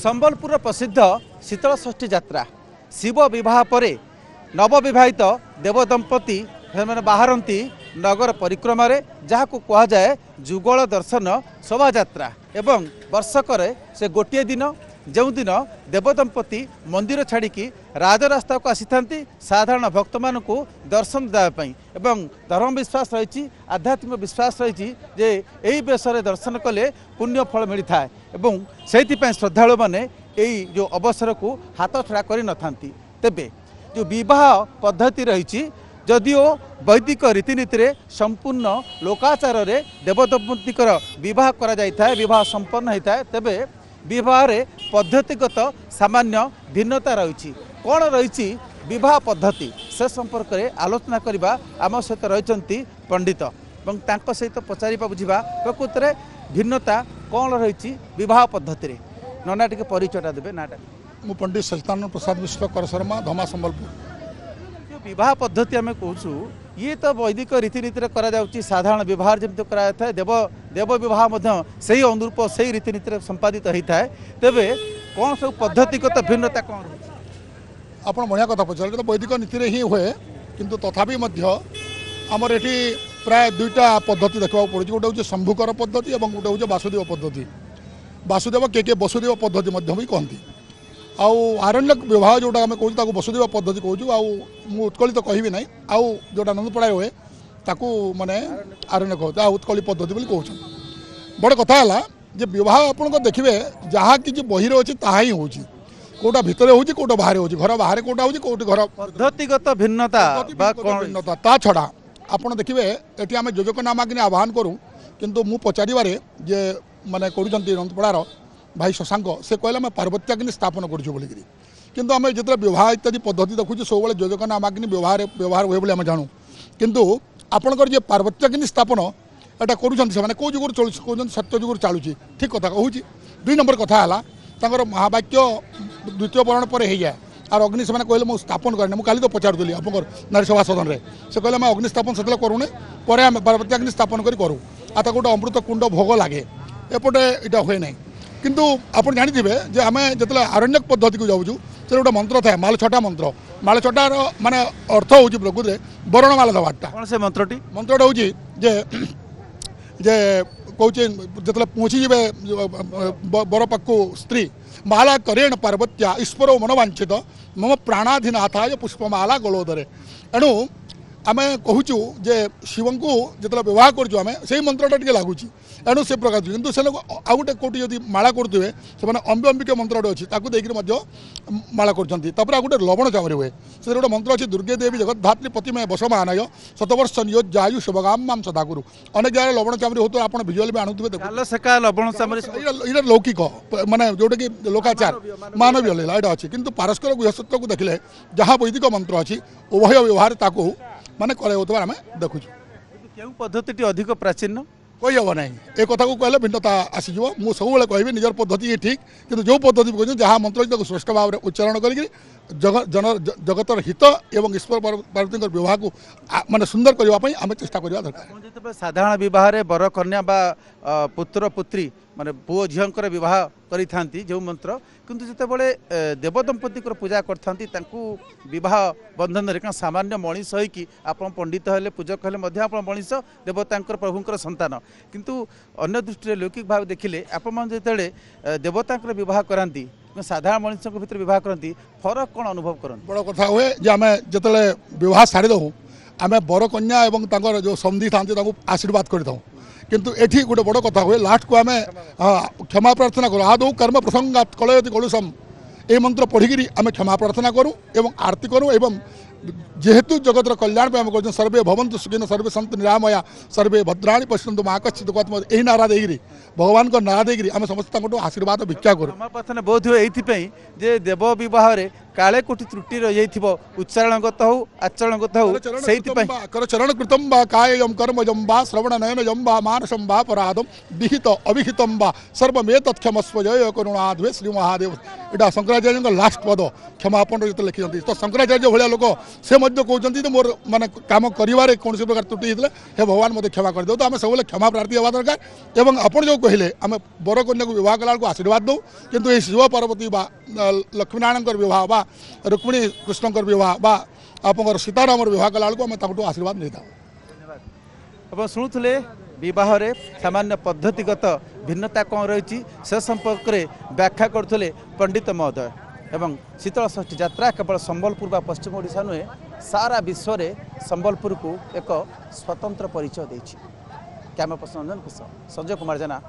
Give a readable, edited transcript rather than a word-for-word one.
संबलपुर प्रसिद्ध शीतल षष्ठी यात्रा शिव विवाह पर नवविवाहित देवदंपति बाहरती नगर परिक्रमा जहाँ को कह जाए जुगल दर्शन शोभा यात्रा एवं वर्षक से गोटे दिन जो दिन देवदंपति मंदिर छाड़ी राजरास्ता को आसी साधारण भक्त मान को दर्शन देवाई एवं धर्म विश्वास रही आध्यात्मिक विश्वास रही जे यही बेश दर्शन कले पुण्य फल मिलता है एवं से श्रद्धालु मैंने यही जो अवसर को हाथ छड़ा कर न था तेबे जो विवाह पद्धति रही जदिओ वैदिक रीतिनीति रे संपूर्ण लोकाचार रे देवदंपतिकर विवाह करा जायथाय विवाह संपन्न होता है तेबे विवाह रे पद्धतिगत सामान्य भिन्नता रही कौन रही विवाह पद्धति से संपर्क में आलोचना करने आम सहित रही पंडित और सहित पचारिबा बुझा प्रकृत में भिन्नता कौन रही विवाह पद्धति रे नना टिके परिचयटा देबे नाटा मु पंडित सल्तान प्रसाद मिश्र कर शर्मा धमा संबलपुर जो विवाह पद्धति आम कहूँ ये तो वैदिक रीतिनीति करा जाउची साधारण व्यवहार जमी कराए देव देव विवाह से ही अनुरूप से रीतिनीति संपादित होता है तेबे कौन सब पद्धतिगत भिन्नता कौन आप बढ़िया कथा पचारे तो वैदिक नीति ही हुए किंतु तथापि आमर ये प्राय दुईटा पद्धति देखा पड़े गोटे हूँ शंभुकर पद्धति और गोटे हूँ वासुदेव पद्धति वासुदेव के वसुदेव पद्धति भी कहती आउ आरण्यक विवाह जोटा आम कहूँ वसुदेव पद्धति कहूँ उत्कलित कहि ना आउ जोटा नंदपड़ा हुए ताकू माने आरण्यक होता उत्कली पद्धति कहूँ बड़ कथा है जे विवाह आप देखिए जहाँ कि बही अच्छी ता ही हूँ कोटा भितर हूँ कोटा बाहर हूँ घर बाहर कोटा हूँ कौट घर पद्धतिगत भिन्नता भिन्नता ता छड़ा आपड़ देखिए ये आम योजक नामाग्नि आह्वान करूँ किंतु मु पचारे जे माने कर नंदपड़ार भाई शशांक से कहले आम पार्वत्याग्नि स्थापन करूँ बोल किंतु आम जो विवाह इत्यादि पद्धति देखुचे सब योजक नामाग्नि व्यवहार हुए बोले जानू किंतु आपंकर जे पार्वत्याग्नि स्थापन एटा करूँ कौ जुगर चलुँ सत्य जुगर चलुची ठीक कथा कहूँ दुई नंबर कथा है महावाक्य द्वितीय वर्ण पर हो जाए और अग्नि से कहले मुझे स्थापन करने मुझे तो पचारूली आप नारी सभा सदन में से कहले आम अग्नि स्थापन से करूने पर आम पार्वत्याग्नि स्थापन करूँ आता गोटे अमृत कुंड भोग लगे एपटे यहाँ हुए ना किंतु आप जानते जे आम जो आरण्यक पद्धति को जाऊँ से गोटे मंत्र था माल छटा मंत्र माल छटार माने अर्थ हूँ प्रकृत में बरणमाला दबाटा कौन से मंत्रटा हूँ जे जे कौन जो पहुँची जे बर पाखु स्त्री माला करेण पार्वत्या ईश्वरो मनवांछित मम प्राणाधिनाथाय पुष्पमाला गलोदरे एणु आम कहूँ जे शिव को जो व्यवहार करें से मंत्रटा टे लगुच एणु से प्रकार कितु से आउ गोटे कौटी जब माला करुवे से अंबे अंबिक मंत्र अच्छी देखिए माला कर गोटे लवण चावरी हुए से गोटे मंत्र अच्छी दुर्गे देवी जगद्धात्री प्रतिमय बसमानय शतवर्ष नियोज्यायु शिवगाम माम सदा गुरु अनेक जगह लवण चावरी हो तो आप भिजुआल भी आणुवे लौकिक माने जोटा कि लोकाचार मानवीय लीला यहाँ अच्छी किंतु पारस्पर गृहस्थत्व को देखिले जहाँ वैदिक मंत्र अच्छी उभय व्यवहार ताकू माने करे आम देखु पद्धति अधिक प्राचीन कही हम ना ए कथा को कहले भिन्नता आसीज मुझे सब कहि निजर पद्धति ये ठीक किंतु जो पद्धति कहते जहाँ मंत्र स्पष्ट भाव में उच्चारण कर जगतर हित एवं ईश्वर पार्वती विवाह को माने सुंदर करने आम चेष्टा करवा दरकार साधारण विवाह बर कन्या पुत्र पुत्री माने पुओ झीर विवाह करी जो मंत्र किंतु जितेबाला देवदंपति पूजा करवाह बंधन रे सामान्य मनीष होगी आप पंडित हेले पूजक हेले आप मनीष देवता प्रभुंर संतान किंतु अन्य दृष्टि लौकिक भाव देखिले आप जो देवता विवाह कराती साधारण मनीष भर विवाह करती फरक कौन अनुभव कर बड़ कथा हुए आम जो विवाह सारी दू आम बर कन्या और जो समधी था आशीर्वाद कर किंतु एठी गोटे बड़ कथा हुए लास्ट को आम क्षमा प्रार्थना करूँ आदौ कर्म प्रसंगात कलयति कलुषम ये मंत्र पढ़ी आम क्षमा प्रार्थना करूँ एवं आरती करूँ एवं जेहेतु जगतर कल्याण पे आम कर सर्वे भवन्तु सुखिनः सर्वे सन्तु निरामया सर्वे भद्राणि पश्यन्तु मा कश्चित् दुःखत् यही नारा देकरी भगवान को नारा देकरी आम समस्त आशीर्वाद भिक्षा करूँ बोध हुए ये देव विवाह काले कोटि त्रुटि रही उच्चारणगत हो आचरणगत हो कर चरण कृतम बा कायम कर्मजम बा श्रवण नयनजम बा मानसम बा पराधम विहित अविहितम बा सर्वमे तत्क्षमस्व जय करुणाध्वे श्री महादेव यहाँ शंकराचार्य लास्ट पद क्षमापन जो लिखिं तो शंकराचार्य भाया लोक से कहते मोर माने काम करिवारे कौन प्रकार त्रुटि होता हे भगवान मत क्षमा कर दो। तो आम सब क्षमा प्रार्थी हवा दरकार एवं आपण जो कहले आम बर कन्या को विवाह कला आशीर्वाद दो किंतु ये शिव पार्वती बा लक्ष्मीनारायण विवाह बा रुक्मिणी कृष्ण विवाह बा आप सीताराम विवाह कला आम आशीर्वाद नहीं था। आप शुणुले विवाह सामान्य पद्धतिगत भिन्नता कौन रही से संपर्क में व्याख्या करते पंडित महोदय। एवं शीतल षष्ठी यात्रा केवल संबलपुर बा पश्चिम ओडिशा नुहे सारा विश्व में संबलपुर को एक स्वतंत्र परिचय देछि। कैमरा पर्सन संजय कुमार जेना।